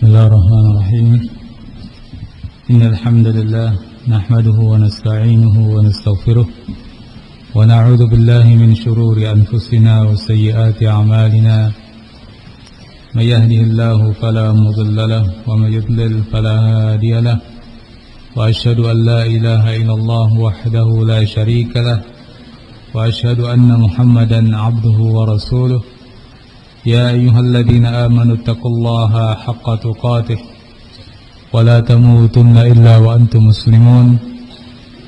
بسم الله الرحمن الرحيم إن الحمد لله نحمده ونستعينه ونستغفره ونعوذ بالله من شرور أنفسنا وسيئات أعمالنا من يهده الله فلا مضل له ومن يضلل فلا هادي له وأشهد أن لا إله إلا الله وحده لا شريك له وأشهد أن محمدا عبده ورسوله يا أيها الذين آمنوا اتقوا الله حق تقاته ولا تموتن إلا وأنتم مسلمون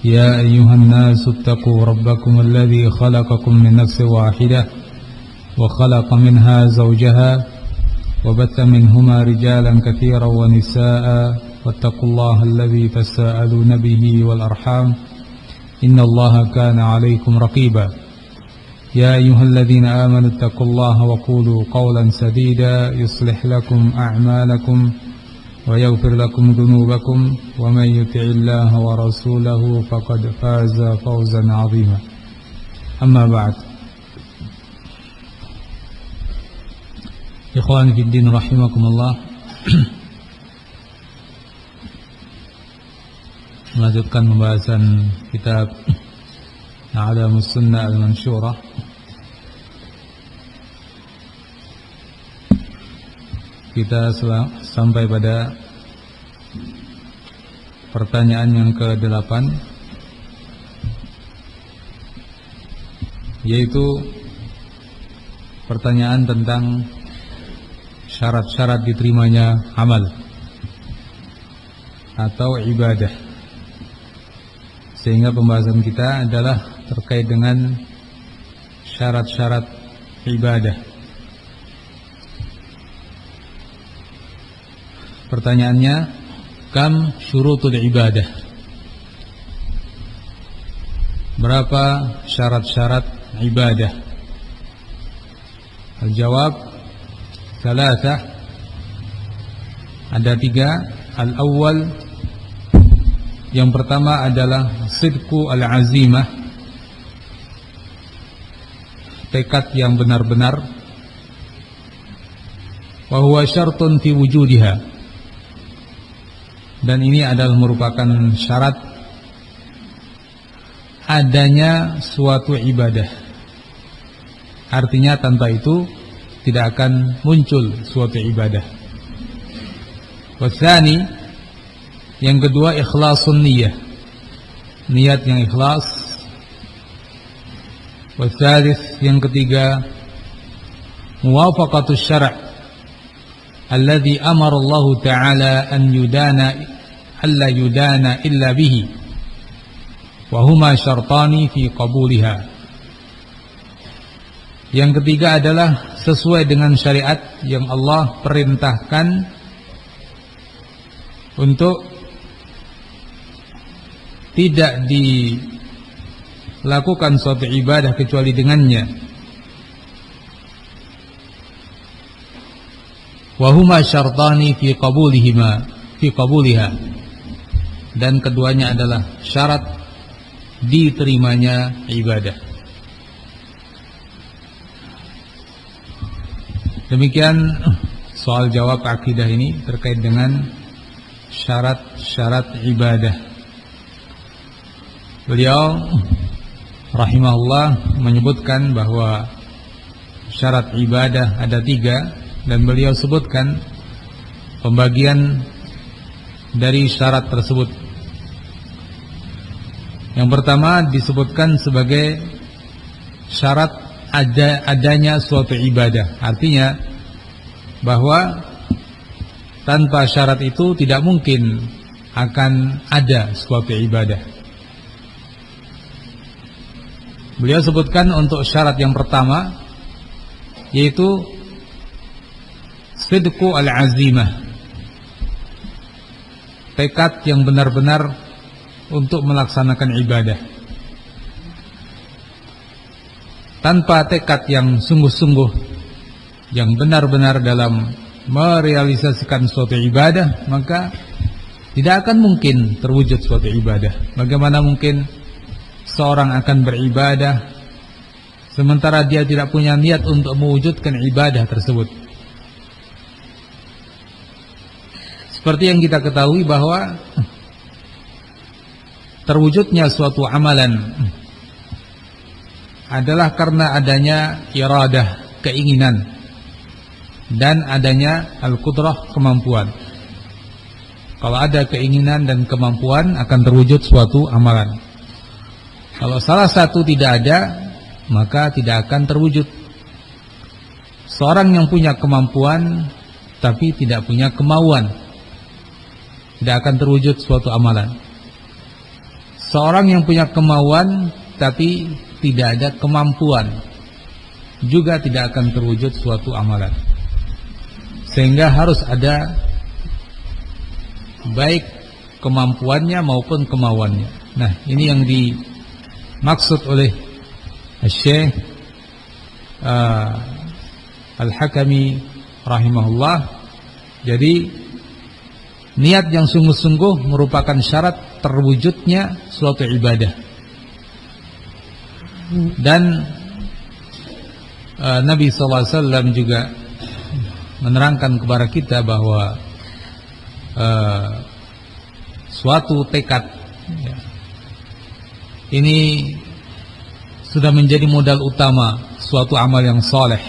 يا أيها الناس اتقوا ربكم الذي خلقكم من نفس واحدة وخلق منها زوجها وبث منهما رجالا كثيرا ونساء واتقوا الله الذي تساءلون به والأرحام إن الله كان عليكم رقيبا يا أيها الذين آمنوا اتقوا الله وقولوا قولا سديدا يصلح لكم أعمالكم ويغفر لكم ذنوبكم ومن يطع الله ورسوله فقد فاز فوزا عظيما أما بعد إخواني في الدين رحمكم الله. Melanjutkan pembahasan kitab A'lamus Sunnah Al-Mansyurah. Kita sampai pada pertanyaan yang ke-8, yaitu pertanyaan tentang syarat-syarat diterimanya amal atau ibadah. Sehingga pembahasan kita adalah terkait dengan syarat-syarat ibadah. Pertanyaannya, kam syurutul ibadah? Berapa syarat-syarat ibadah? Al-jawab salasah. Ada 3. Al-awwal, yang pertama adalah sidqu al-azimah, tekad yang benar-benar. Wa huwa syartun fi wujudiha, dan ini adalah merupakan syarat adanya suatu ibadah. Artinya tanpa itu tidak akan muncul suatu ibadah. Wasani, yang kedua, ikhlasun niyyah, niat yang ikhlas. Wasalis, yang ketiga, muwafaqatus syara' alladhi amara Allah Ta'ala an yudana alla yudana illa bihi wa huma syartani fi qabuliha. Yang ketiga adalah sesuai dengan syariat yang Allah perintahkan untuk tidak dilakukan suatu ibadah kecuali dengannya. Wa huma syartani fi qabuliha, dan keduanya adalah syarat diterimanya ibadah. Demikian soal jawab akidah ini terkait dengan syarat-syarat ibadah. Beliau rahimahullah menyebutkan bahwa syarat ibadah ada 3, dan beliau sebutkan pembagian dari syarat tersebut. Yang pertama disebutkan sebagai syarat adanya suatu ibadah. Artinya bahwa tanpa syarat itu tidak mungkin akan ada suatu ibadah. Beliau sebutkan untuk syarat yang pertama, yaitu sidqu al-azimah, tekad yang benar-benar untuk melaksanakan ibadah. Tanpa tekad yang sungguh-sungguh, yang benar-benar dalam merealisasikan suatu ibadah, maka tidak akan mungkin terwujud suatu ibadah. Bagaimana mungkin seorang akan beribadah sementara dia tidak punya niat untuk mewujudkan ibadah tersebut? Seperti yang kita ketahui bahwa terwujudnya suatu amalan adalah karena adanya iradah, keinginan, dan adanya al-qudrah, kemampuan. Kalau ada keinginan dan kemampuan akan terwujud suatu amalan. Kalau salah satu tidak ada, maka tidak akan terwujud. Seorang yang punya kemampuan tapi tidak punya kemauan, tidak akan terwujud suatu amalan. Seorang yang punya kemauan tapi tidak ada kemampuan, juga tidak akan terwujud suatu amalan. Sehingga harus ada baik kemampuannya maupun kemauannya. Nah, ini yang dimaksud oleh Syekh Al-Hakami rahimahullah. Jadi niat yang sungguh-sungguh merupakan syarat terwujudnya suatu ibadah. Dan Nabi SAW juga menerangkan kepada kita bahwa suatu tekad ini sudah menjadi modal utama suatu amal yang soleh.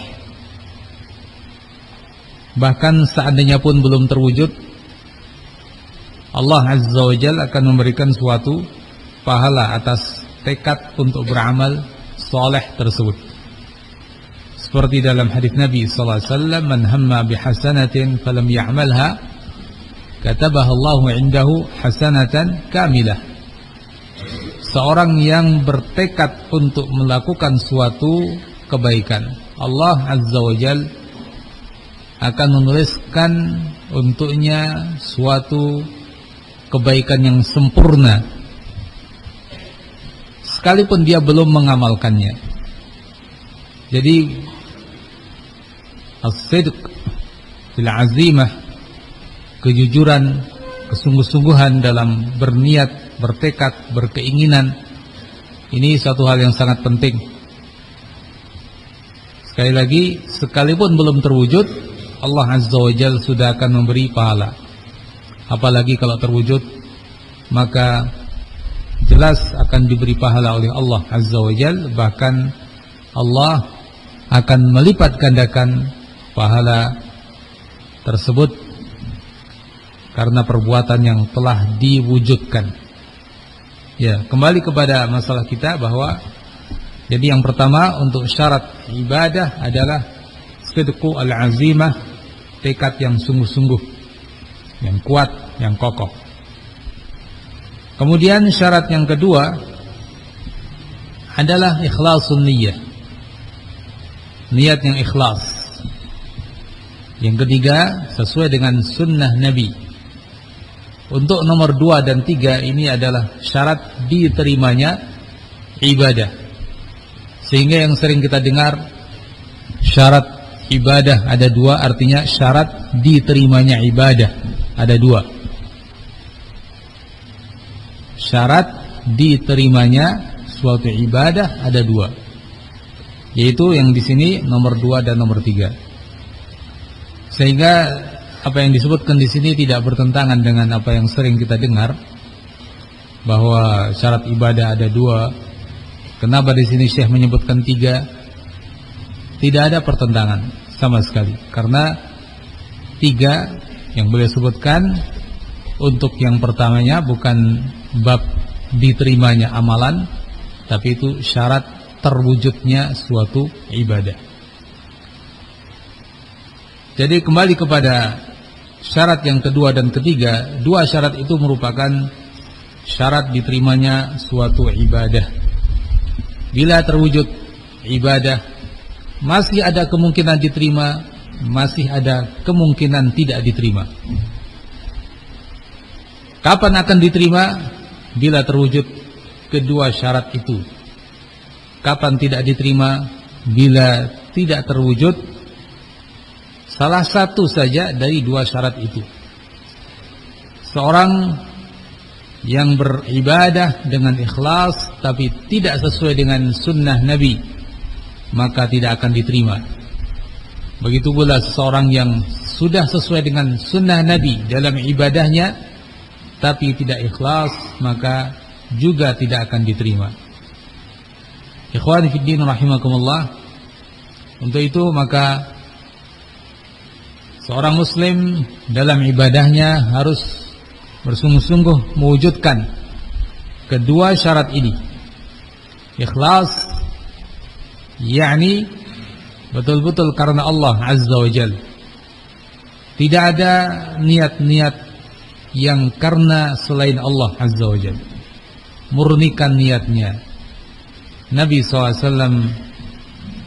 Bahkan seandainya pun belum terwujud, Allah Azza wa Jalla akan memberikan suatu pahala atas tekad untuk beramal soleh tersebut. Seperti dalam hadis Nabi sallallahu alaihi wasallam, "Man hamma bihasanatin falam ya'malha, katabaha Allahu 'indahu hasanatan kamilah." Seorang yang bertekad untuk melakukan suatu kebaikan, Allah Azza wa Jalla akan menuliskan untuknya suatu kebaikan yang sempurna, sekalipun dia belum mengamalkannya. Jadi as-sidq fil azimah, kejujuran, kesungguh-sungguhan dalam berniat, bertekad, berkeinginan, ini satu hal yang sangat penting. Sekali lagi, sekalipun belum terwujud, Allah Azza wa Jalla sudah akan memberi pahala. Apalagi kalau terwujud, maka jelas akan diberi pahala oleh Allah Azza wa Jalla. Bahkan Allah akan melipat gandakan pahala tersebut karena perbuatan yang telah diwujudkan. Ya, kembali kepada masalah kita bahwa jadi yang pertama untuk syarat ibadah adalah sidqu al-azimah, tekad yang sungguh-sungguh, yang kuat, yang kokoh. Kemudian syarat yang kedua adalah ikhlasun niyyah, niat yang ikhlas. Yang ketiga sesuai dengan sunnah Nabi. Untuk nomor 2 dan 3 ini adalah syarat diterimanya ibadah. Sehingga yang sering kita dengar syarat ibadah ada 2, artinya syarat diterimanya ibadah ada 2. Syarat diterimanya suatu ibadah ada 2, yaitu yang di sini nomor 2 dan nomor 3. Sehingga apa yang disebutkan di sini tidak bertentangan dengan apa yang sering kita dengar bahwa syarat ibadah ada 2. Kenapa di sini Syekh menyebutkan 3? Tidak ada pertentangan sama sekali, karena 3 yang beliau sebutkan untuk yang pertamanya bukan bab diterimanya amalan, tapi itu syarat terwujudnya suatu ibadah. Jadi kembali kepada syarat yang kedua dan ketiga, 2 syarat itu merupakan syarat diterimanya suatu ibadah. Bila terwujud ibadah, masih ada kemungkinan diterima, masih ada kemungkinan tidak diterima. Kapan akan diterima? Bila terwujud kedua syarat itu. Kapan tidak diterima? Bila tidak terwujud salah satu saja dari 2 syarat itu. Seorang yang beribadah dengan ikhlas tapi tidak sesuai dengan sunnah Nabi, maka tidak akan diterima. Begitu pula seseorang yang sudah sesuai dengan sunnah Nabi dalam ibadahnya tapi tidak ikhlas, maka juga tidak akan diterima. Ikhwani fid din rahimakumullah. Untuk itu maka seorang muslim dalam ibadahnya harus bersungguh-sungguh mewujudkan kedua syarat ini. Ikhlas, yakni betul-betul karena Allah Azza wa Jalla. Tidak ada niat-niat yang karena selain Allah Azza wa Jalla. Murnikan niatnya. Nabi SAW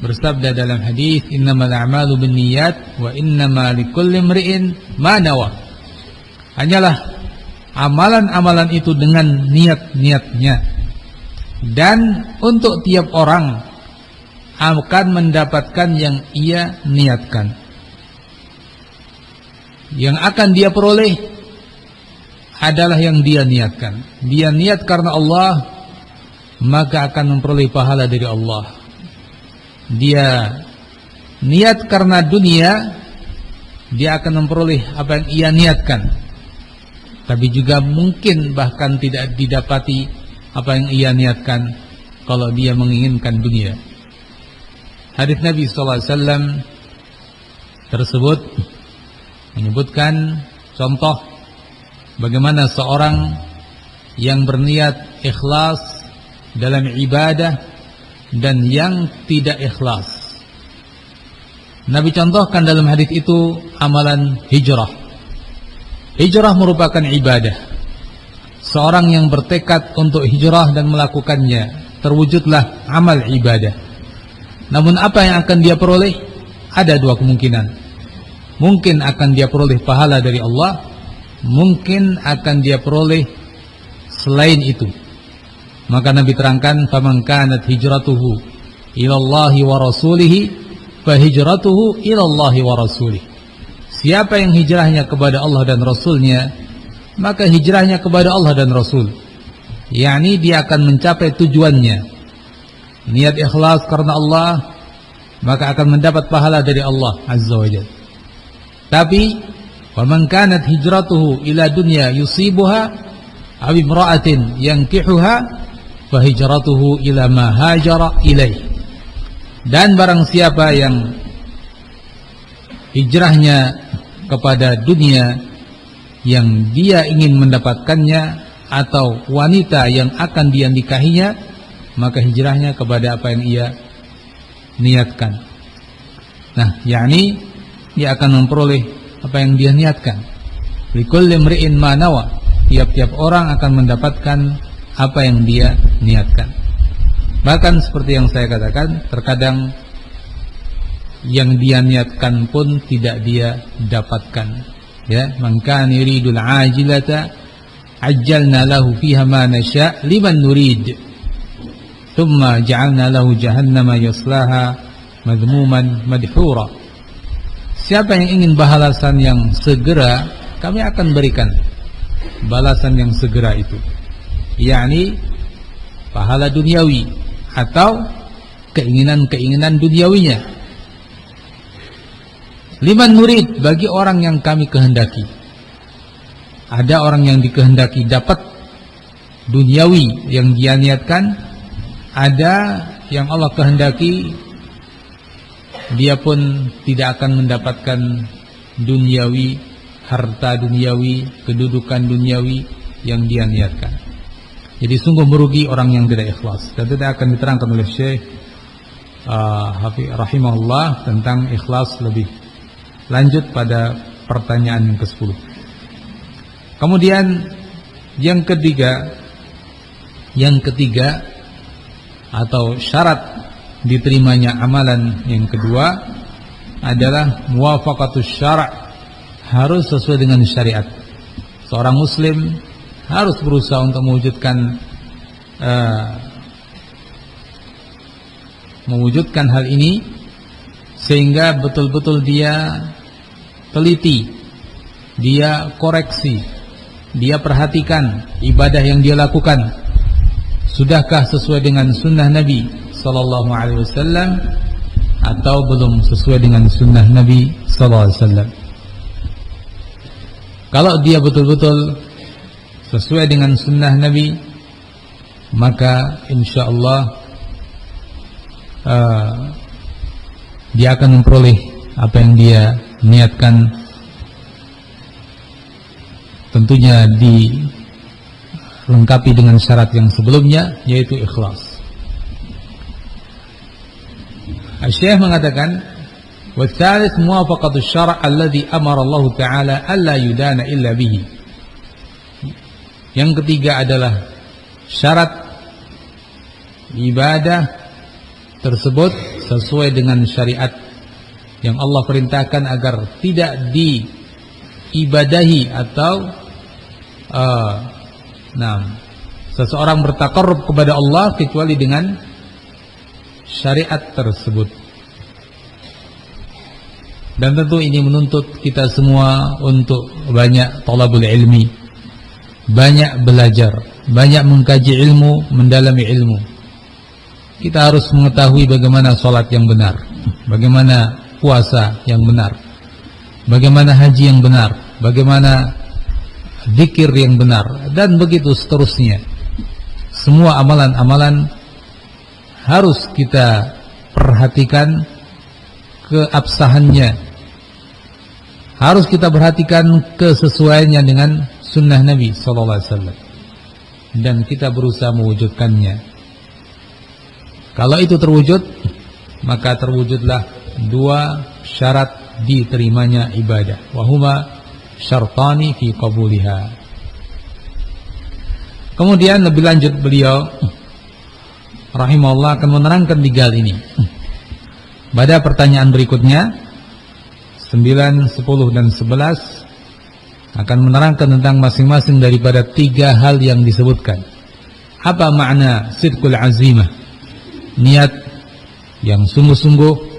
bersabda dalam hadis, innamal a'malu binniyat wa innama likulli imri'in ma nawa. Hanyalah amalan-amalan itu dengan niat-niatnya, dan untuk tiap orang akan mendapatkan yang ia niatkan. Yang akan dia peroleh adalah yang dia niatkan. Dia niat karena Allah, maka akan memperoleh pahala dari Allah. Dia niat karena dunia, dia akan memperoleh apa yang ia niatkan. Tapi juga mungkin bahkan tidak didapati apa yang ia niatkan kalau dia menginginkan dunia. Hadis Nabi SAW tersebut menyebutkan contoh bagaimana seorang yang berniat ikhlas dalam ibadah dan yang tidak ikhlas. Nabi contohkan dalam hadis itu amalan hijrah. Hijrah merupakan ibadah. Seorang yang bertekad untuk hijrah dan melakukannya, terwujudlah amal ibadah. Namun apa yang akan dia peroleh? Ada dua kemungkinan. Mungkin akan dia peroleh pahala dari Allah, mungkin akan dia peroleh selain itu. Maka Nabi terangkan, faman kanat hijratuhu ilallahi wa rasulihi fa hijratuhu ilallahi wa rasulihi. Siapa yang hijrahnya kepada Allah dan Rasulnya, maka hijrahnya kepada Allah dan Rasul. yakni dia akan mencapai tujuannya. Niat ikhlas karena Allah, maka akan mendapat pahala dari Allah Azza wa Jalla. Tapi waman kanat hijratuhu ila dunya yusibuha aw imra'atin yankihuha fa hijratuhu ila ma hajara ilaih. Dan barang siapa yang hijrahnya kepada dunia yang dia ingin mendapatkannya atau wanita yang akan dia nikahinya, maka hijrahnya kepada apa yang ia niatkan. Nah, yakni dia akan memperoleh apa yang dia niatkan. Likulli imri'in ma nawa. Tiap-tiap orang akan mendapatkan apa yang dia niatkan. Bahkan seperti yang saya katakan, terkadang yang dia niatkan pun tidak dia dapatkan. Ya, man kana yuridul ajilata ajjalna lahu fiha ma nasha liman nurid. Thumma ja'alna lahu jahannama yaslaha madhmuman madhura. Siapa yang ingin balasan yang segera, kami akan berikan balasan yang segera itu, yakni pahala duniawi atau keinginan-keinginan duniawinya. Liman nurid, bagi orang yang kami kehendaki. Ada orang yang dikehendaki dapat duniawi yang dia niatkan, ada yang Allah kehendaki dia pun tidak akan mendapatkan duniawi, harta duniawi, kedudukan duniawi yang dia niatkan. Jadi sungguh merugi orang yang tidak ikhlas. Dan tidak akan diterangkan oleh Syekh rahimahullah tentang ikhlas lebih lanjut pada pertanyaan yang ke-10. Kemudian yang ketiga atau syarat diterimanya amalan yang kedua adalah muwafaqatus syara', harus sesuai dengan syariat. Seorang muslim harus berusaha untuk mewujudkan hal ini sehingga betul-betul dia teliti, dia koreksi, dia perhatikan ibadah yang dia lakukan sudahkah sesuai dengan sunnah Nabi sallallahu alaihi wasallam atau belum sesuai dengan sunnah Nabi sallallahu alaihi wasallam. Kalau dia betul-betul sesuai dengan sunnah Nabi, maka insyaallah dia akan memperoleh apa yang dia niatkan, tentunya dilengkapi dengan syarat yang sebelumnya, yaitu ikhlas. Syekh mengatakan, "Watsالث muwafaqatu syara' alladhi amara Allah Ta'ala alla yudana illa bihi." Yang ketiga adalah syarat ibadah tersebut sesuai dengan syariat yang Allah perintahkan agar tidak diibadahi atau seseorang bertaqarrub kepada Allah kecuali dengan syariat tersebut. Dan tentu ini menuntut kita semua untuk banyak thalabul ilmi, banyak belajar, banyak mengkaji ilmu, mendalami ilmu. Kita harus mengetahui bagaimana sholat yang benar, bagaimana puasa yang benar, bagaimana haji yang benar, bagaimana zikir yang benar, dan begitu seterusnya. Semua amalan-amalan harus kita perhatikan keabsahannya, harus kita perhatikan kesesuaiannya dengan sunnah Nabi SAW, dan kita berusaha mewujudkannya. Kalau itu terwujud, maka terwujudlah dua syarat diterimanya ibadah, wahuma syartani fi qabuliha. Kemudian lebih lanjut beliau rahimahullah akan menerangkan 3 hal ini pada pertanyaan berikutnya 9, 10 dan 11, akan menerangkan tentang masing-masing daripada 3 hal yang disebutkan. Apa makna sidqul azimah, niat yang sungguh-sungguh?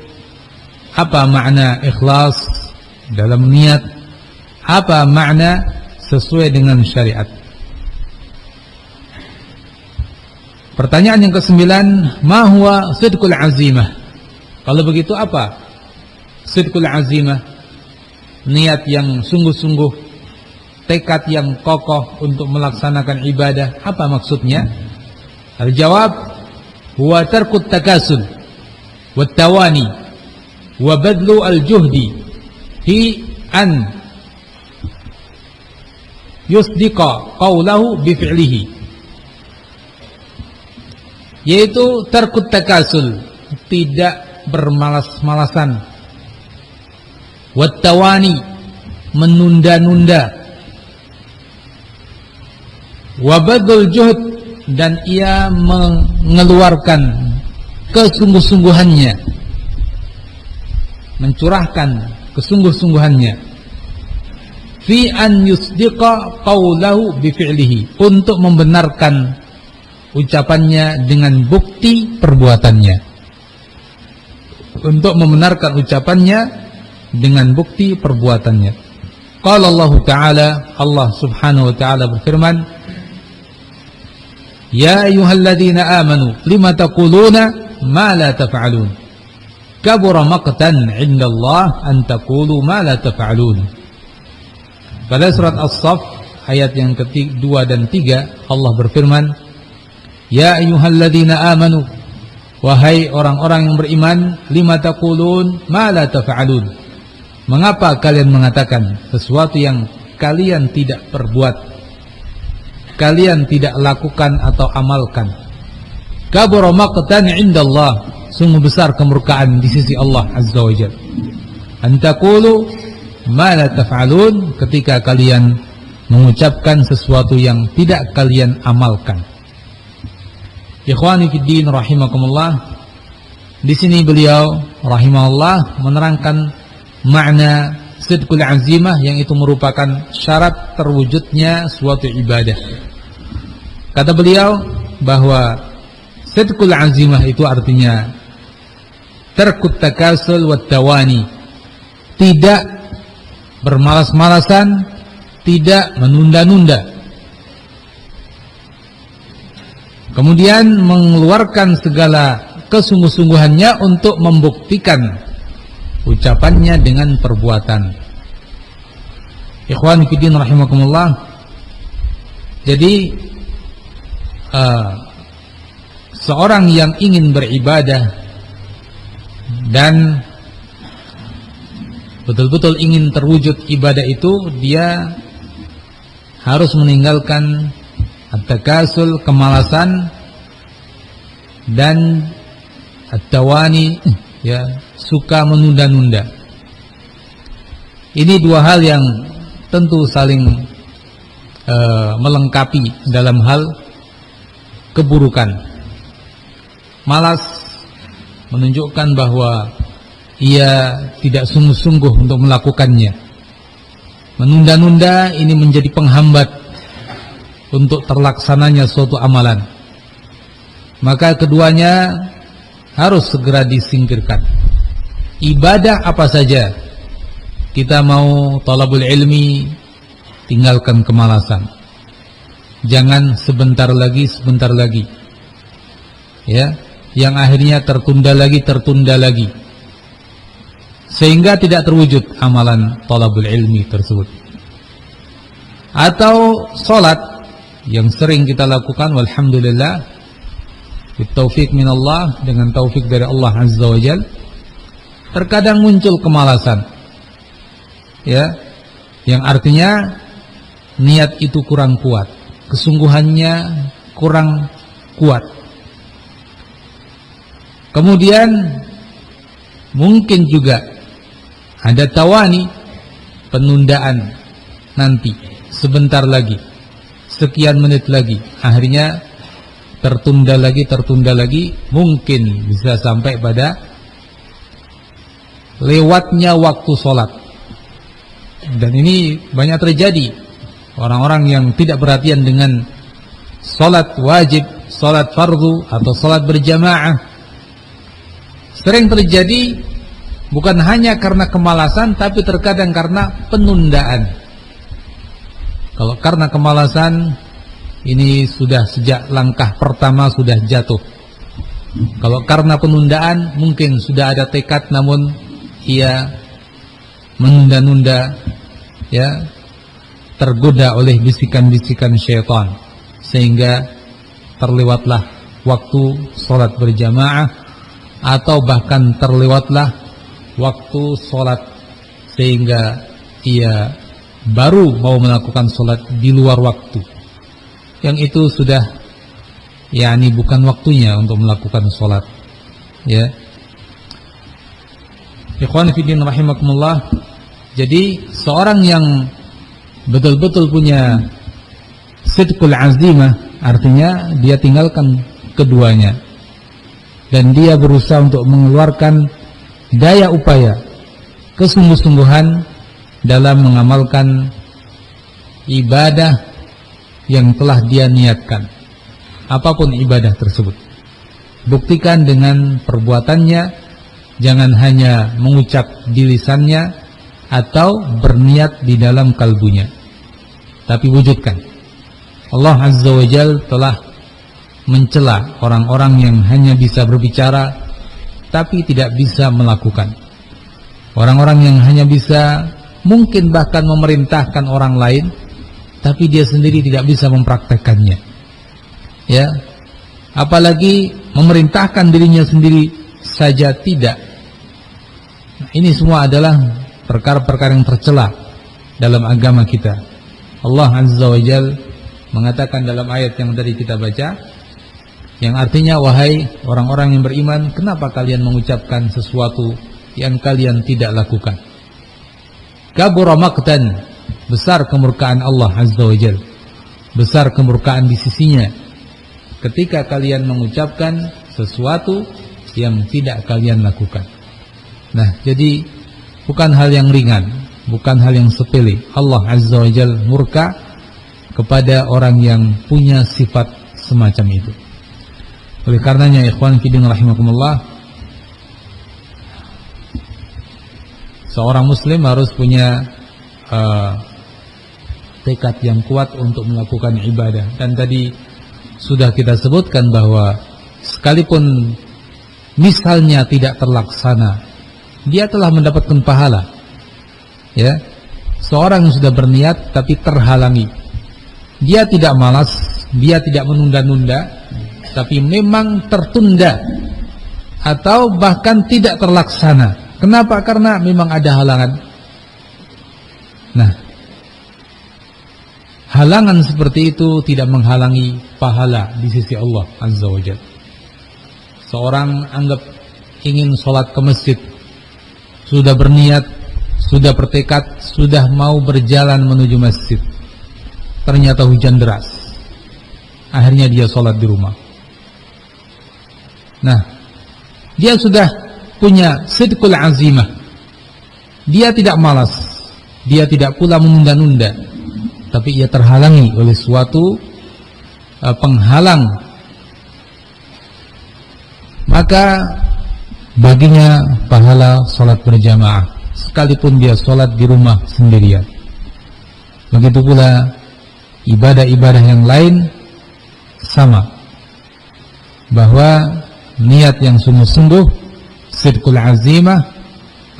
Apa makna ikhlas dalam niat? Apa makna sesuai dengan syariat? Pertanyaan yang ke-9, ma huwa sidqul azimah? Kalau begitu apa sidqul azimah? Niat yang sungguh-sungguh, tekad yang kokoh untuk melaksanakan ibadah. Apa maksudnya? Al-jawab, huwa tarkut takasul wa tawani wa badlu al-juhdi fi an yusdiqa qawlahu bifi'lihi. Yaitu tarkut takasul, tidak bermalas-malasan, wattawani, menunda-nunda, wabadul juhud, dan ia mengeluarkan kesungguh-sungguhannya, mencurahkan kesungguh-sungguhannya, fi an yusdiqa qawlahu bifi'lihi, untuk membenarkan ucapannya dengan bukti perbuatannya, untuk membenarkan ucapannya dengan bukti perbuatannya. Qala Allah Ta'ala, Allah Subhanahu wa Ta'ala berfirman, ya ayyuhalladzina amanu lima taquluna ma la taf'alun, kabura maqtan 'indallah an taqulu ma la taf'alun. Pada surat As-Saff ayat yang ke-2 dan 3, Allah berfirman, ya ayyuhalladzina amanu, wahai orang-orang yang beriman, lima taqulun ma la taf'alun, mengapa kalian mengatakan sesuatu yang kalian tidak perbuat, kalian tidak lakukan atau amalkan? Kabura maqtan 'indallah, sungguh besar kemurkaan di sisi Allah Azza wa Jalla. An taqulu ma la taf'alun, ketika kalian mengucapkan sesuatu yang tidak kalian amalkan. Ikhwani fid din rahimakumullah, di sini beliau rahimahullah menerangkan makna sidqul azimah, yang itu merupakan syarat terwujudnya suatu ibadah. Kata beliau bahwa sidqul azimah itu artinya tarkut takasul wat tawani, tidak bermalas-malasan, tidak menunda-nunda, kemudian mengeluarkan segala kesungguh-sungguhannya untuk membuktikan ucapannya dengan perbuatan. Ikhwan fillah rahimakumullah. Jadi seorang yang ingin beribadah dan betul-betul ingin terwujud ibadah itu, dia harus meninggalkan at-takasul, kemalasan, dan at-tawani, ya, suka menunda-nunda. Ini dua hal yang tentu saling melengkapi dalam hal keburukan. Malas menunjukkan bahwa ia tidak sungguh-sungguh untuk melakukannya. Menunda-nunda ini menjadi penghambat untuk terlaksananya suatu amalan. Maka keduanya harus segera disingkirkan. Ibadah apa saja, kita mau thalabul ilmi, tinggalkan kemalasan. Jangan sebentar lagi, ya, yang akhirnya tertunda lagi, sehingga tidak terwujud amalan thalabul ilmi tersebut. Atau sholat yang sering kita lakukan, walhamdulillah, bitaufik minallah, dengan taufik dari Allah Azza wa Jal, terkadang muncul kemalasan, ya, yang artinya niat itu kurang kuat, kesungguhannya kurang kuat. Kemudian mungkin juga ada tawani, penundaan, nanti, sebentar lagi, sekian menit lagi, akhirnya tertunda lagi, mungkin bisa sampai pada lewatnya waktu sholat. Dan ini banyak terjadi. Orang-orang yang tidak perhatian dengan sholat wajib, sholat fardu, atau sholat berjamaah, sering terjadi bukan hanya karena kemalasan, tapi terkadang karena penundaan. Kalau karena kemalasan, ini sudah sejak langkah pertama sudah jatuh. Kalau karena penundaan, mungkin sudah ada tekad, namun ia menunda-nunda, ya, tergoda oleh bisikan-bisikan syaitan, sehingga terlewatlah waktu sholat berjamaah, atau bahkan terlewatlah waktu sholat, sehingga ia baru mau melakukan sholat di luar waktu, yang itu sudah, yakni bukan waktunya untuk melakukan sholat, ya. Ikhwan fillah rahimakumullah. Jadi seorang yang betul-betul punya sidqul azimah, artinya dia tinggalkan keduanya, dan dia berusaha untuk mengeluarkan daya upaya, kesungguh-sungguhan dalam mengamalkan ibadah yang telah dia niatkan. Apapun ibadah tersebut, buktikan dengan perbuatannya, jangan hanya mengucap di lisannya atau berniat di dalam kalbunya, tapi wujudkan. Allah Azza wa Jal telah mencela orang-orang yang hanya bisa berbicara tapi tidak bisa melakukan. Orang-orang yang hanya bisa mungkin bahkan memerintahkan orang lain, tapi dia sendiri tidak bisa mempraktekkannya, ya. Apalagi memerintahkan dirinya sendiri saja tidak. Nah, ini semua adalah perkara-perkara yang tercela dalam agama kita. Allah Azza wa Jal mengatakan dalam ayat yang tadi kita baca, yang artinya, wahai orang-orang yang beriman, kenapa kalian mengucapkan sesuatu yang kalian tidak lakukan? Kabura maqtan, besar kemurkaan Allah Azza wa Jal, besar kemurkaan di sisinya ketika kalian mengucapkan sesuatu yang tidak kalian lakukan. Nah, jadi bukan hal yang ringan, bukan hal yang sepele. Allah Azza wa Jal murka kepada orang yang punya sifat semacam itu. Oleh karenanya, ikhwan fillah rahimakumullah, seorang muslim harus punya tekad yang kuat untuk melakukan ibadah. Dan tadi sudah kita sebutkan bahwa sekalipun misalnya tidak terlaksana, dia telah mendapatkan pahala, ya. seorang yang sudah berniat tapi terhalangi. Dia tidak malas, dia tidak menunda-nunda, tapi memang tertunda atau bahkan tidak terlaksana. Kenapa? Karena memang ada halangan. Nah, halangan seperti itu tidak menghalangi pahala di sisi Allah Azza wa Jalla. Seorang anggap ingin sholat ke masjid, sudah berniat, sudah bertekad, sudah mau berjalan menuju masjid, ternyata hujan deras. Akhirnya dia sholat di rumah. Nah, dia sudah punya sidqul azimah. Dia tidak malas, dia tidak pula menunda-nunda, tapi ia terhalangi oleh suatu penghalang. Maka baginya pahala sholat berjamaah, sekalipun dia sholat di rumah sendirian. Begitu pula ibadah-ibadah yang lain sama, bahwa niat yang sungguh-sungguh, sidqul azimah,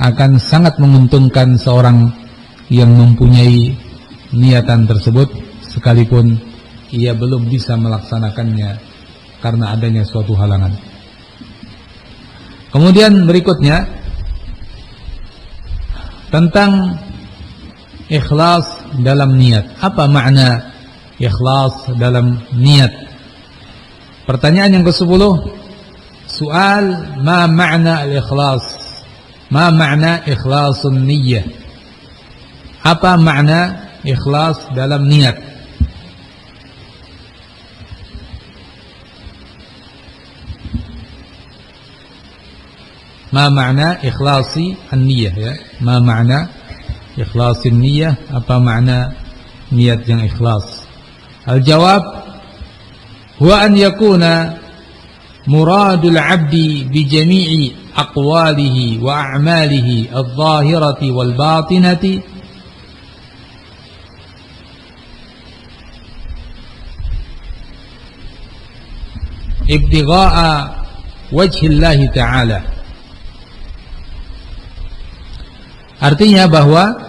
akan sangat menguntungkan seorang yang mempunyai niatan tersebut, sekalipun ia belum bisa melaksanakannya karena adanya suatu halangan. Kemudian berikutnya tentang ikhlas dalam niat. Apa makna ikhlas dalam niat? Pertanyaan yang ke-10, soal ma makna al-ikhlas? Ma makna ikhlasun niyyah? Apa makna ikhlas dalam niat? Ma makna ikhlasi an-niyyah, ya? Ma makna ikhlasin niyyah? Apa makna niat yang ikhlas? Al-jawab, huwa an yakuna muradul 'abdi bi jami'i aqwalihi wa a'malihi adh-dhahirati wal batinati ibtigha'a wajhillahi ta'ala. Artinya bahwa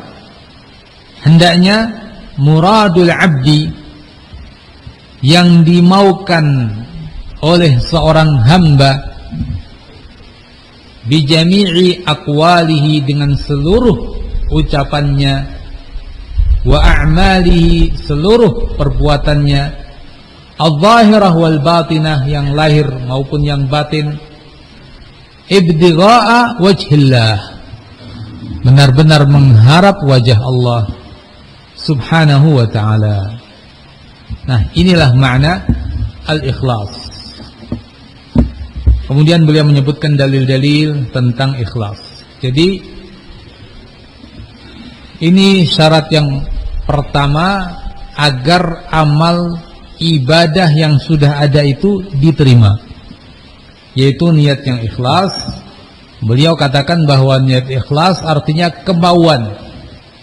hendaknya muradul 'abdi, yang dimaukan oleh seorang hamba, bijami'i aqwalihi, dengan seluruh ucapannya, wa a'malihi, seluruh perbuatannya, al-zahirah wal batinah, yang lahir maupun yang batin, ibtigha'a wajhillah, benar-benar mengharap wajah Allah subhanahu wa ta'ala. Nah, inilah makna al-ikhlas. Kemudian beliau menyebutkan dalil-dalil tentang ikhlas. Jadi ini syarat yang pertama agar amal ibadah yang sudah ada itu diterima, yaitu niat yang ikhlas. Beliau katakan bahwa niat ikhlas artinya kemauan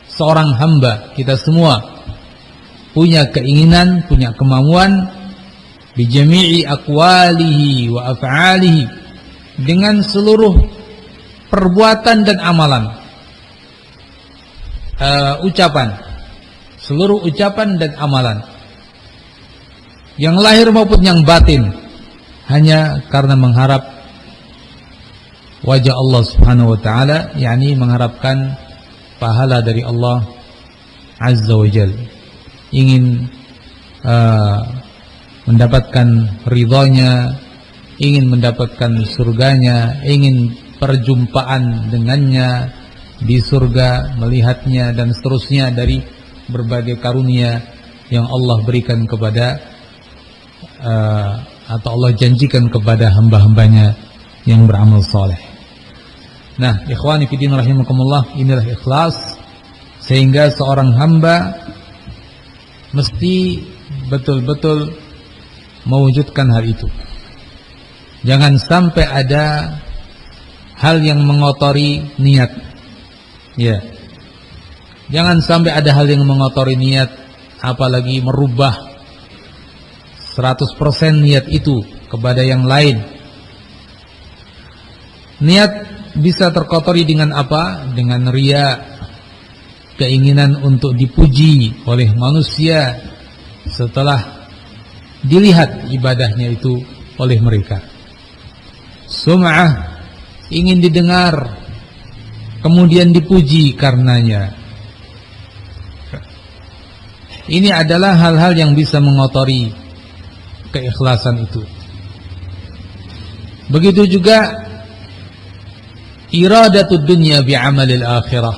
seorang hamba. Kita semua punya keinginan, punya kemauan, bijami'i aqwalihi wa af'alihi, dengan seluruh perbuatan dan amalan, ucapan, seluruh ucapan dan amalan, yang lahir maupun yang batin, hanya karena mengharap wajah Allah subhanahu wa ta'ala, yakni mengharapkan pahala dari Allah azza wa jalla, ingin mendapatkan ridhonya, ingin mendapatkan surganya, ingin perjumpaan dengannya di surga, melihatnya, dan seterusnya dari berbagai karunia yang Allah berikan kepada atau Allah janjikan kepada hamba-hambanya yang beramal saleh. Nah, ikhwani fillah rahimakumullah, inilah ikhlas, sehingga seorang hamba mesti betul-betul mewujudkan hal itu. Jangan sampai ada hal yang mengotori niat. Ya. Jangan sampai ada hal yang mengotori niat, apalagi merubah 100% niat itu kepada yang lain. Niat bisa terkotori dengan apa? Dengan riya, keinginan untuk dipuji oleh manusia setelah dilihat ibadahnya itu oleh mereka. Sum'ah, ingin didengar, kemudian dipuji karenanya. Ini adalah hal-hal yang bisa mengotori keikhlasan itu. Begitu juga iradatud dunya bi'amalil akhirah,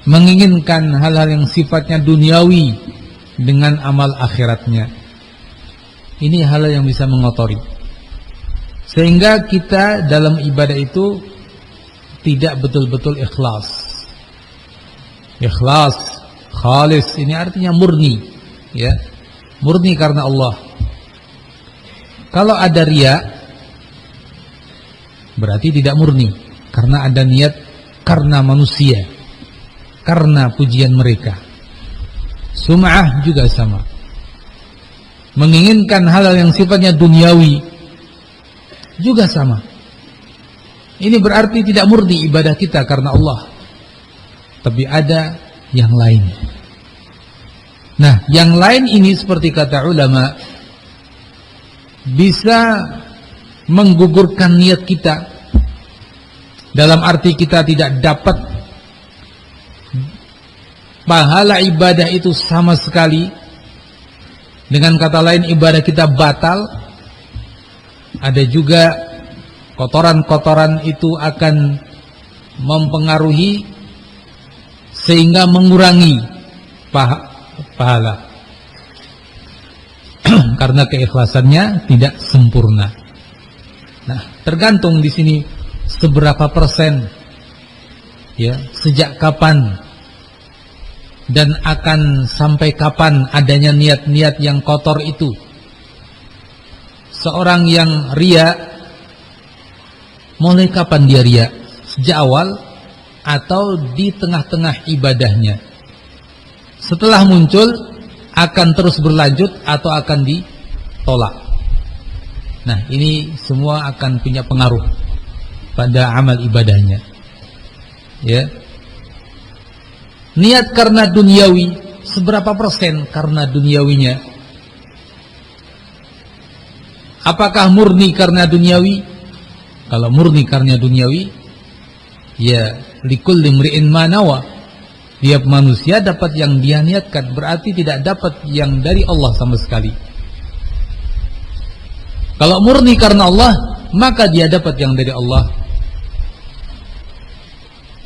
menginginkan hal-hal yang sifatnya duniawi dengan amal akhiratnya. Ini hal yang bisa mengotori, sehingga kita dalam ibadah itu tidak betul-betul ikhlas. Ikhlas, khalis, ini artinya murni, ya, murni karena Allah. Kalau ada riya, berarti tidak murni, karena ada niat karena manusia, karena pujian mereka. Sum'ah juga sama, menginginkan hal-hal yang sifatnya duniawi juga sama. Ini berarti tidak murni ibadah kita karena Allah, tapi ada yang lain. Nah, yang lain ini seperti kata ulama, bisa menggugurkan niat kita, dalam arti kita tidak dapat pahala ibadah itu sama sekali. Dengan kata lain, ibadah kita batal. Ada juga kotoran-kotoran itu akan mempengaruhi sehingga mengurangi pahala karena keikhlasannya tidak sempurna. Nah, tergantung di sini seberapa persen, ya, sejak kapan dan akan sampai kapan adanya niat-niat yang kotor itu. Seorang yang riya, mulai kapan dia riya? Sejak awal atau di tengah-tengah ibadahnya? Setelah muncul akan terus berlanjut atau akan ditolak? Nah, ini semua akan punya pengaruh pada amal ibadahnya, ya. Niat karena duniawi, seberapa persen karena duniawinya? Apakah murni karena duniawi? Kalau murni karena duniawi, ya likulli imri'in ma nawa, tiap manusia dapat yang dia niatkan, berarti tidak dapat yang dari Allah sama sekali. Kalau murni karena Allah, maka dia dapat yang dari Allah,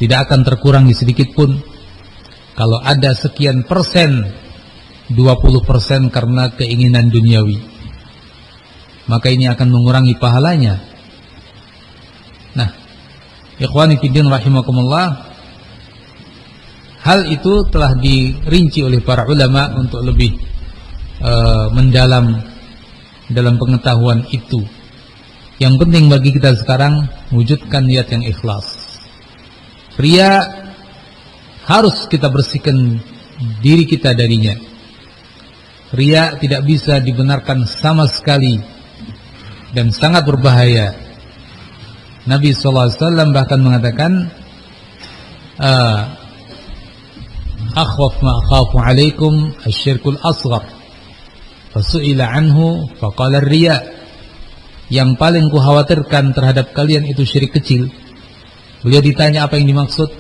tidak akan terkurangi sedikit pun. Kalau ada sekian persen, 20% karena keinginan duniawi, maka ini akan mengurangi pahalanya. Nah, ikhwani fiddin rahimakumullah, hal itu telah dirinci oleh para ulama untuk lebih mendalam dalam pengetahuan itu. Yang penting bagi kita sekarang, wujudkan niat yang ikhlas. Riya harus kita bersihkan diri kita darinya. Riya tidak bisa dibenarkan sama sekali dan sangat berbahaya. Nabi SAW bahkan mengatakan, akhwaf ma akhafu alaikum asyirkul asghar, fasu'ila anhu faqala riya. Yang paling kukhawatirkan terhadap kalian itu syirik kecil. Beliau ditanya apa yang dimaksud,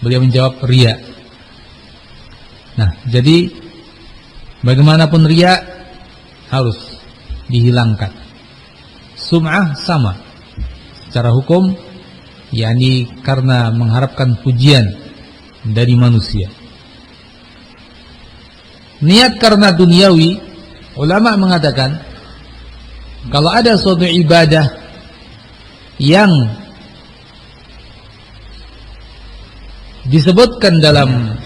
beliau menjawab riya. Nah, jadi bagaimanapun riya harus dihilangkan. Sum'ah sama secara hukum, yakni karena mengharapkan pujian dari manusia. Niat karena duniawi, ulama mengatakan kalau ada suatu ibadah yang disebutkan dalam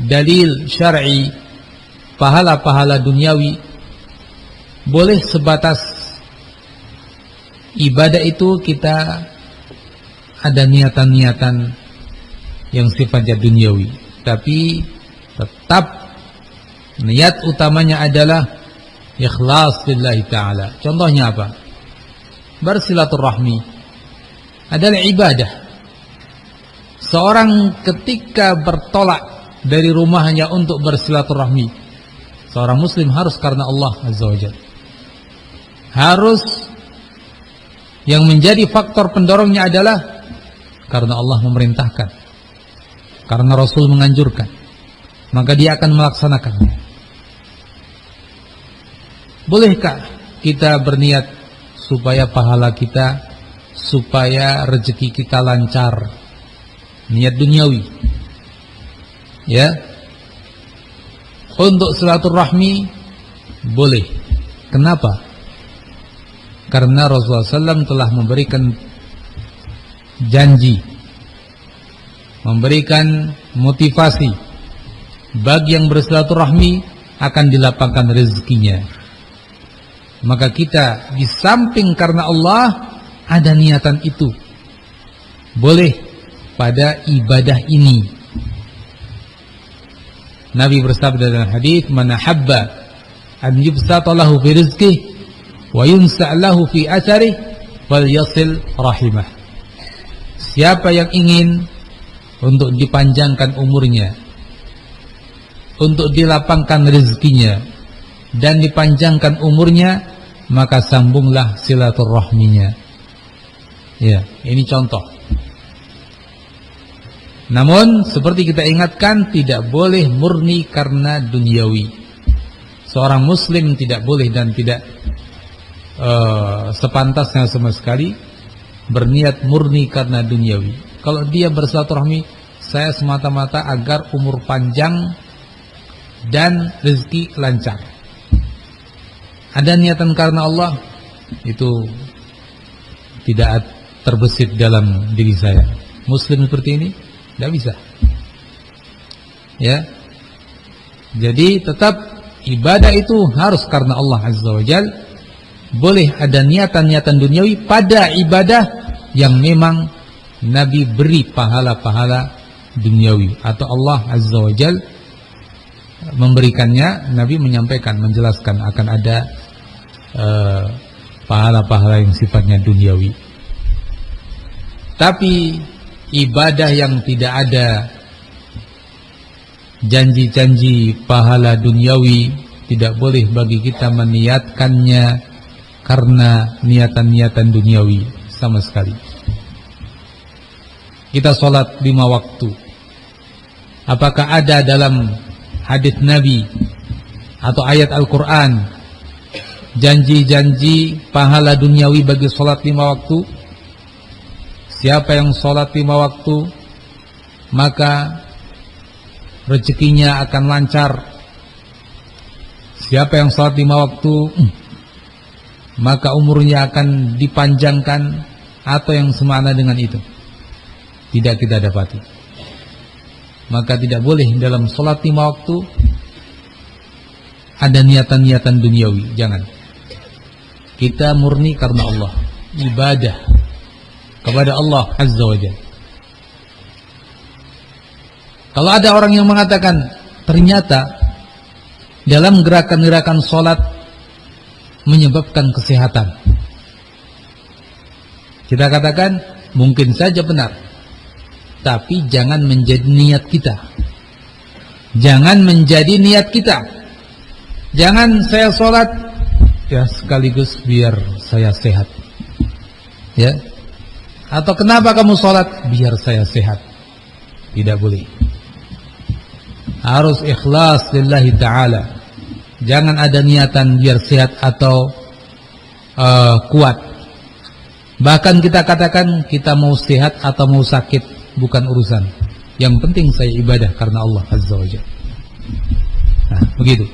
dalil syar'i pahala-pahala duniawi, boleh sebatas ibadah itu kita ada niatan-niatan yang sifatnya duniawi, tapi tetap niat utamanya adalah ikhlas lillahi ta'ala. Contohnya apa? Bersilaturahmi adalah ibadah. seorang ketika bertolak dari rumahnya untuk bersilaturahmi, seorang muslim harus karena Allah Azza wa Jalla. Harus yang menjadi faktor pendorongnya adalah karena Allah memerintahkan, karena Rasul menganjurkan, maka dia akan melaksanakannya. Bolehkah kita berniat supaya pahala kita, supaya rezeki kita lancar, niat duniawi, ya, untuk silaturahmi boleh. Kenapa? Karena Rasulullah SAW telah memberikan janji, memberikan motivasi bagi yang bersilaturahmi akan dilapangkan rezekinya. Maka kita di samping karena Allah ada niatan itu, boleh pada ibadah ini. Nabi bersabda dalam hadis, "Man habba an yubsata lahu fi rizqihi wa yunsa' lahu fi atharihi falyasil rahimah." Siapa yang ingin untuk dipanjangkan umurnya, untuk dilapangkan rezekinya dan dipanjangkan umurnya, maka sambunglah silaturahminya. Ya, ini contoh. Namun seperti kita ingatkan, tidak boleh murni karena duniawi. Seorang muslim tidak boleh dan tidak sepantasnya sama sekali berniat murni karena duniawi. Kalau dia bersilaturahmi, saya semata-mata agar umur panjang dan rezeki lancar. Ada niatan karena Allah, itu tidak terbesit dalam diri saya. Muslim seperti ini tidak bisa. Ya. Jadi tetap ibadah itu harus karena Allah Azza wa Jalla. Boleh ada niatan-niatan duniawi pada ibadah yang memang Nabi beri pahala-pahala duniawi, atau Allah Azza wa Jalla memberikannya. Nabi menyampaikan, menjelaskan akan ada pahala-pahala yang sifatnya duniawi. Tapi ibadah yang tidak ada janji-janji pahala duniawi, tidak boleh bagi kita meniatkannya karena niatan-niatan duniawi sama sekali. Kita sholat 5 waktu. Apakah ada dalam hadits Nabi atau ayat Al-Quran janji-janji pahala duniawi bagi sholat 5 waktu? Siapa yang sholat 5 waktu, maka rezekinya akan lancar. Siapa yang sholat 5 waktu, maka umurnya akan dipanjangkan, atau yang semakna dengan itu. Tidak kita dapati. Maka tidak boleh dalam sholat 5 waktu ada niatan-niatan duniawi. Jangan. Kita murni karena Allah, ibadah kepada Allah Azza wa Jalla. Kalau ada orang yang mengatakan ternyata dalam gerakan-gerakan sholat menyebabkan kesehatan, kita katakan mungkin saja benar, tapi jangan menjadi niat kita. Jangan menjadi niat kita. Jangan saya sholat ya sekaligus biar saya sehat, ya. Atau kenapa kamu sholat? Biar saya sehat. Tidak boleh. Harus ikhlas lillahi ta'ala. Jangan ada niatan biar sehat atau kuat. Bahkan kita katakan kita mau sehat atau mau sakit bukan urusan. Yang penting saya ibadah karena Allah Azza wa Jalla. Nah, begitu.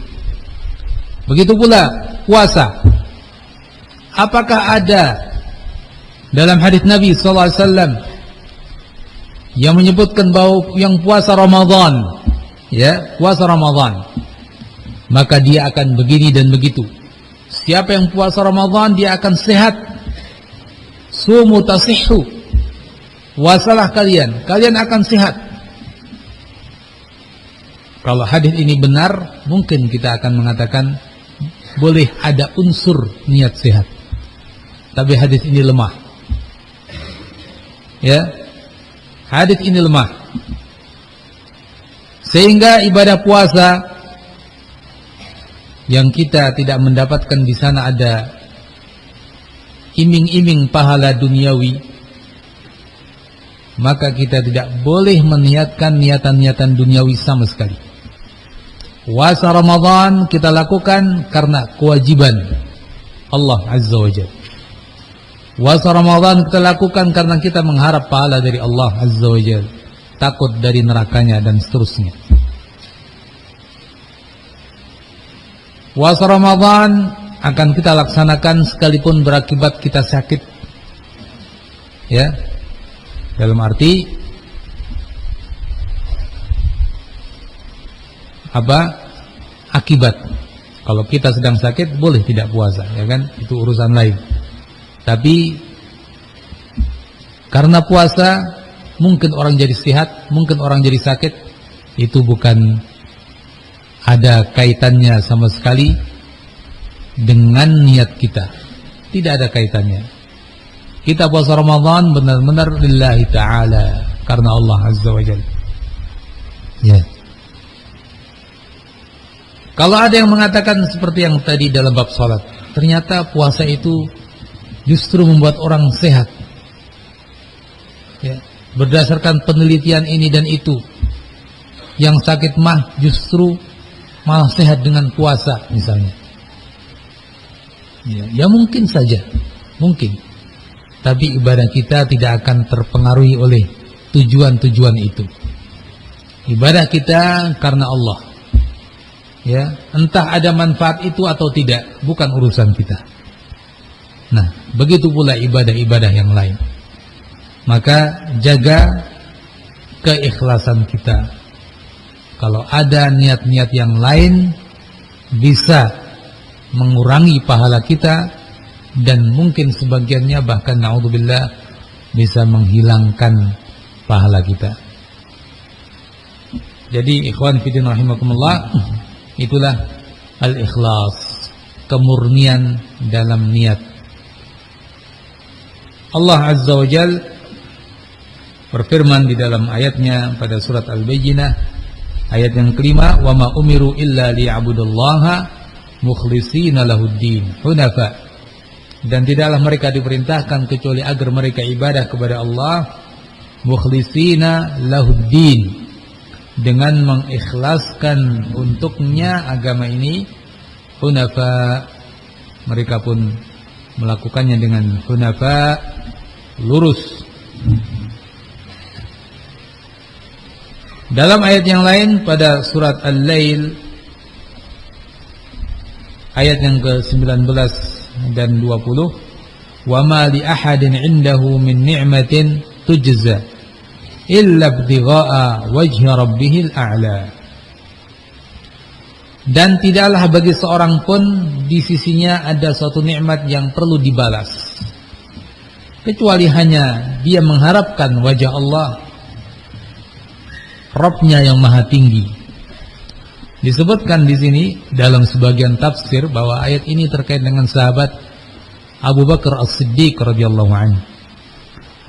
Begitu pula puasa. Apakah ada dalam hadis Nabi SAW yang menyebutkan bahwa yang puasa Ramadan, ya, puasa Ramadan, maka dia akan begini dan begitu. Siapa yang puasa Ramadan dia akan sehat. Sumu tasihhu. Puasalah kalian, kalian akan sehat. Kalau hadis ini benar, mungkin kita akan mengatakan boleh ada unsur niat sehat. Tapi hadis ini lemah. Ya. Hadits ini lemah. Sehingga ibadah puasa yang kita tidak mendapatkan di sana ada iming-iming pahala duniawi, maka kita tidak boleh meniatkan niatan-niatan duniawi sama sekali. Puasa Ramadan kita lakukan karena kewajiban Allah Azza wa Jalla. Puasa Ramadan kita lakukan karena kita mengharap pahala dari Allah Azza wa Jalla, takut dari nerakanya dan seterusnya. Puasa Ramadan akan kita laksanakan sekalipun berakibat kita sakit, ya, dalam arti apa? Akibat. Kalau kita sedang sakit boleh tidak puasa, ya kan? Itu urusan lain. Tapi karena puasa mungkin orang jadi sehat, mungkin orang jadi sakit, itu bukan ada kaitannya sama sekali dengan niat kita. Tidak ada kaitannya. Kita puasa Ramadan benar-benar lillahi ta'ala, karena Allah Azza wa Jalla. Ya. Kalau ada yang mengatakan seperti yang tadi dalam bab salat, ternyata puasa itu justru membuat orang sehat, ya, berdasarkan penelitian ini dan itu, yang sakit mah justru malah sehat dengan puasa misalnya, ya mungkin saja, mungkin. Tapi ibadah kita tidak akan terpengaruhi oleh tujuan-tujuan itu. Ibadah kita karena Allah, ya, entah ada manfaat itu atau tidak, bukan urusan kita. Nah, begitu pula ibadah-ibadah yang lain. Maka jaga keikhlasan kita. Kalau ada niat-niat yang lain bisa mengurangi pahala kita, dan mungkin sebagiannya bahkan na'udzubillah bisa menghilangkan pahala kita. Jadi ikhwan fillah rahimakumullah, itulah al-ikhlas, kemurnian dalam niat. Allah Azza wa Jalla berfirman di dalam ayatnya pada surat Al-Bayyinah ayat yang kelima, wa ma umiru illa liya'budullaha mukhlishina lahuddin hunafa, dan tidaklah mereka diperintahkan kecuali agar mereka ibadah kepada Allah mukhlishina lahuddin, dengan mengikhlaskan untuknya agama ini, hunafa, mereka pun melakukannya dengan hunafa, lurus. Dalam ayat yang lain pada surat Al-Lail ayat yang ke-19 dan 20, wa ma li ahadin 'indahu min ni'matin tujza illa ibtigha'a wajhi rabbihil a'la, dan tidaklah bagi seorang pun di sisinya ada suatu nikmat yang perlu dibalas kecuali hanya dia mengharapkan wajah Allah, Rabbnya yang maha tinggi. Disebutkan di sini dalam sebagian tafsir bahwa ayat ini terkait dengan sahabat Abu Bakar As-Siddiq radhiyallahu anhu.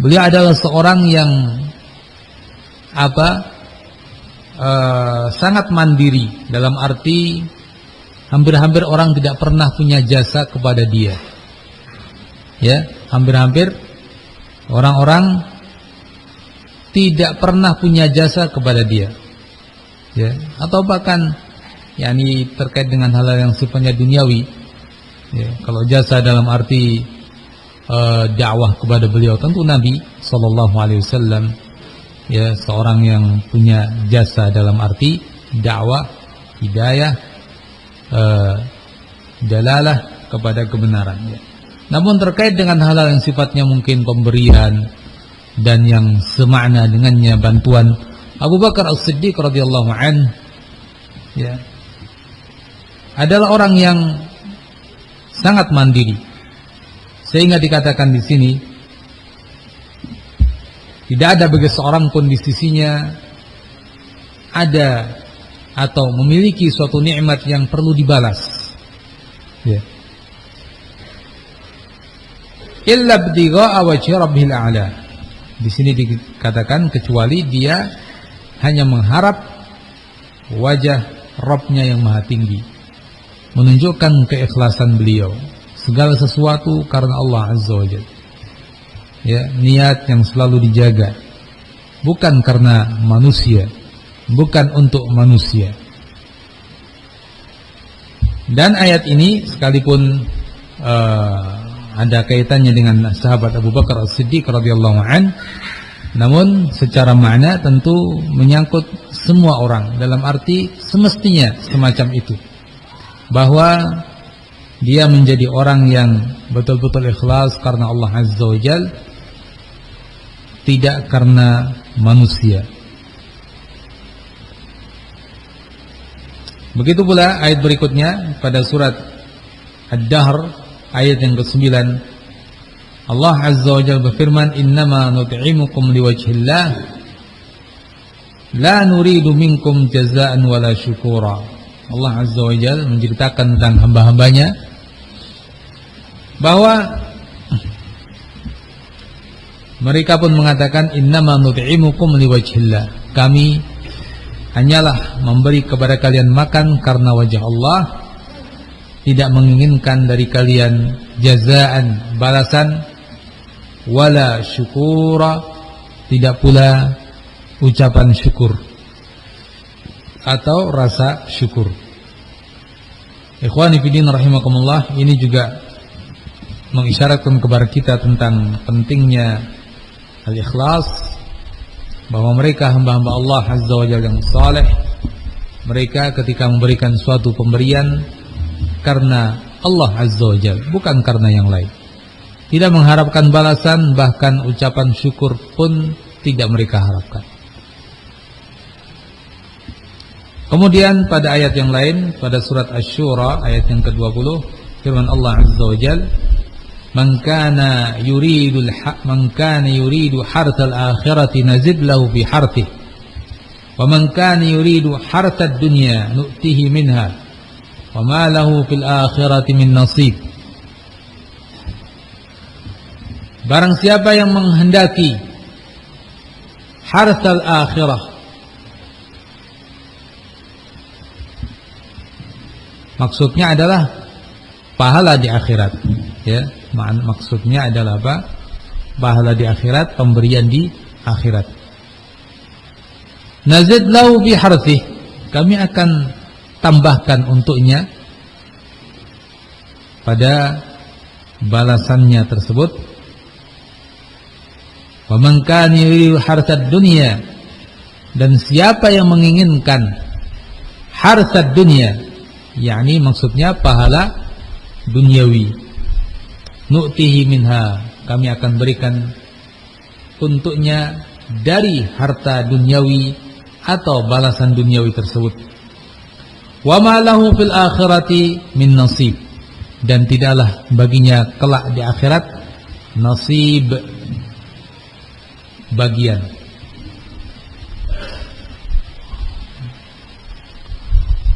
Beliau adalah seorang yang sangat mandiri, dalam arti hampir-hampir orang tidak pernah punya jasa kepada dia. Ya, hampir-hampir orang-orang tidak pernah punya jasa kepada dia. Ya, atau bahkan yakni terkait dengan hal yang sifatnya duniawi. Ya, kalau jasa dalam arti dakwah kepada beliau, tentu Nabi sallallahu alaihi wasallam, ya, seorang yang punya jasa dalam arti dakwah, hidayah, dalalah kepada kebenaran, ya. Namun terkait dengan hal-hal yang sifatnya mungkin pemberian dan yang semakna dengannya bantuan, Abu Bakar As-Siddiq radhiyallahu anhu, ya, adalah orang yang sangat mandiri, sehingga dikatakan di sini tidak ada bagi seorang pun di sisinya ada atau memiliki suatu nikmat yang perlu dibalas, ya, illa ibtigha'a wajhi rabbil a'la, Di sini dikatakan kecuali dia hanya mengharap wajah Rabb-Nya yang maha tinggi, menunjukkan keikhlasan beliau, segala sesuatu karena Allah Azza wa Jalla. Ya, niat yang selalu dijaga, bukan karena manusia, bukan untuk manusia. Dan ayat ini sekalipun ada kaitannya dengan sahabat Abu Bakar As-Siddiq radhiyallahu an, namun secara makna tentu menyangkut semua orang, dalam arti semestinya semacam itu, bahwa dia menjadi orang yang betul-betul ikhlas karena Allah Azza wa Jalla, tidak karena manusia. Begitu pula ayat berikutnya pada surat Ad-Dahr ayat yang ke-9, Allah Azza wa Jalla berfirman, innama nut'imukum liwajhillah la nuridu minkum jazaan wala syukura. Allah Azza wa Jalla menceritakan tentang hamba-hambanya bahwa mereka pun mengatakan, innama nut'imukum liwajhillah, kami hanyalah memberi kepada kalian makan karena wajah Allah, tidak menginginkan dari kalian jazaan, balasan, wala syukura, tidak pula ucapan syukur atau rasa syukur. Ikhwani fillah rahimakumullah, ini juga mengisyaratkan kepada kita tentang pentingnya al-ikhlas, bahwa mereka hamba-hamba Allah Azza wa Jalla yang saleh, mereka ketika memberikan suatu pemberian karena Allah Azza wa Jalla, bukan karena yang lain. Tidak mengharapkan balasan, bahkan ucapan syukur pun tidak mereka harapkan. Kemudian pada ayat yang lain, pada surat Asy-Syura ayat yang ke-20, firman Allah Azza wa Jalla, man kana yuridu harthal akhirati nazid lahu fi harthih wa man kana yuridu harthad dunya nu'tihi minha wa ma lahu fil akhirati min nasib. Barang siapa yang menghendaki harthal akhirah, maksudnya adalah pahala di akhirat, ya. Maksudnya adalah apa? Pahala di akhirat, pemberian di akhirat. Nazid lahu fi harthih, kami akan tambahkan untuknya pada balasannya tersebut. Wa man kana yuridu harthad dunya, dan siapa yang menginginkan harthad dunya, yakni maksudnya pahala duniawi, nu'tihi minha, kami akan berikan untuknya dari harta duniawi atau balasan duniawi tersebut. Wa ma lahu fil akhirati min nasib, dan tidaklah baginya kelak di akhirat nasib, bagian.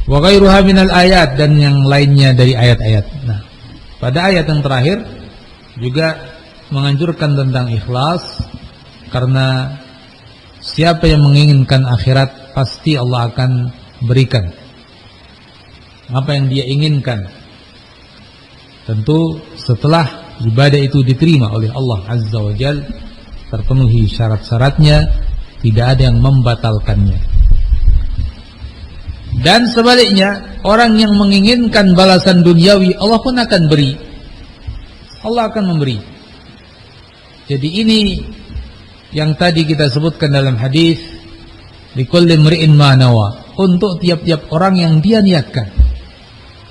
Wa ghairuha minal ayat, dan yang lainnya dari ayat-ayat. Nah, pada ayat yang terakhir juga menganjurkan tentang ikhlas, karena siapa yang menginginkan akhirat pasti Allah akan berikan apa yang dia inginkan, tentu setelah ibadah itu diterima oleh Allah Azza wa Jalla, terpenuhi syarat-syaratnya, tidak ada yang membatalkannya. Dan sebaliknya, orang yang menginginkan balasan duniawi, Allah pun akan beri, Allah akan memberi. Jadi ini yang tadi kita sebutkan dalam hadis, likulli mri'in ma nawa, untuk tiap-tiap orang yang dia niatkan.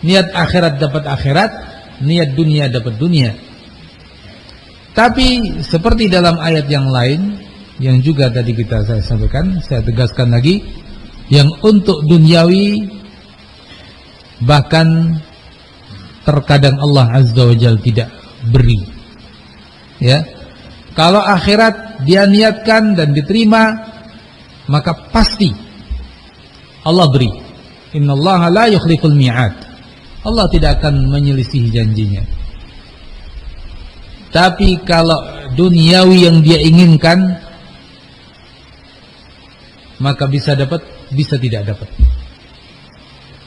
Niat akhirat dapat akhirat, niat dunia dapat dunia. Tapi seperti dalam ayat yang lain yang juga tadi saya sampaikan, saya tegaskan lagi, yang untuk duniawi bahkan terkadang Allah Azza wa Jalla tidak beri, ya. Kalau akhirat dia niatkan dan diterima, maka pasti Allah beri. Innallaha la yukhliful mi'ad, Allah tidak akan menyelisihi janjinya. Tapi kalau duniawi yang dia inginkan, maka bisa dapat, bisa tidak dapat.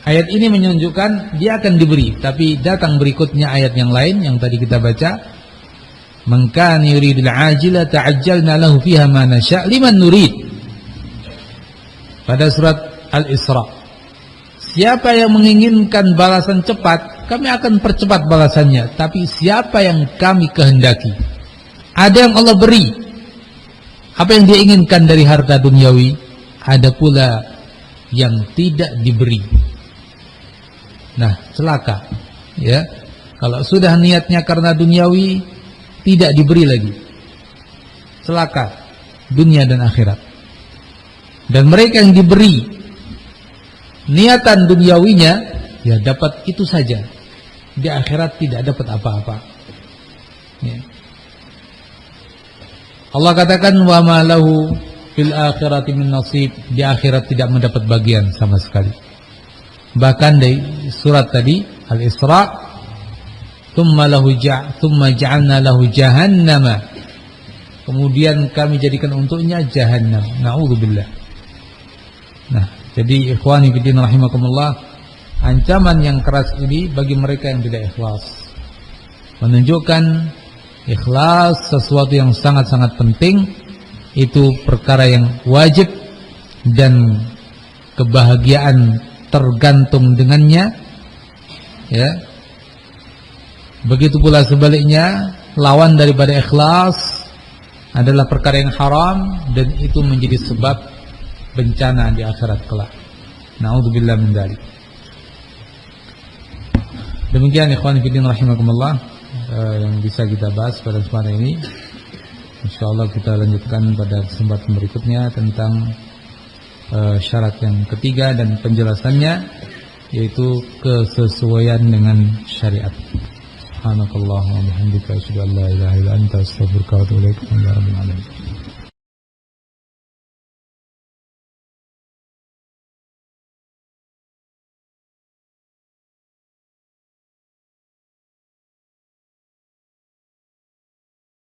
Ayat ini menunjukkan dia akan diberi, tapi datang berikutnya ayat yang lain yang tadi kita baca, man kana yuridul ajila ta'ajjalna lahu fiha ma nasha' liman nurid. Pada surat Al-Isra, siapa yang menginginkan balasan cepat, kami akan percepat balasannya, tapi siapa yang kami kehendaki. Ada yang Allah beri apa yang dia inginkan dari harta duniawi, ada pula yang tidak diberi. Nah, celaka, ya. Kalau sudah niatnya karena duniawi, tidak diberi lagi. Celaka dunia dan akhirat. Dan mereka yang diberi niatan duniawinya, ya dapat itu saja. Di akhirat tidak dapat apa-apa. Ya. Allah katakan wa ma lahu fil akhirati min nasib, di akhirat tidak mendapat bagian sama sekali. Bahkan dari surat tadi Al-Isra, thumma ja'alna lahu jahannama, kemudian kami jadikan untuknya jahannam. Na'udzubillah. Nah, jadi ikhwani fillah rahimakumullah, ancaman yang keras ini bagi mereka yang tidak ikhlas, menunjukkan ikhlas sesuatu yang sangat-sangat penting. Itu perkara yang wajib dan kebahagiaan tergantung dengannya, ya. Begitu pula sebaliknya, lawan daripada ikhlas adalah perkara yang haram, dan itu menjadi sebab bencana di akhirat kelak. Na'udzubillah min dzalik. Demikian ikhwan fillah rahimakumullah yang bisa kita bahas pada kesempatan ini. Insyaallah kita lanjutkan pada kesempatan berikutnya tentang syarat yang ketiga dan penjelasannya, yaitu kesesuaian dengan syariat. Subhanakallahumma wa bihamdika asyhadu an la ilaha illa anta astaghfiruka wa atubu ilaik.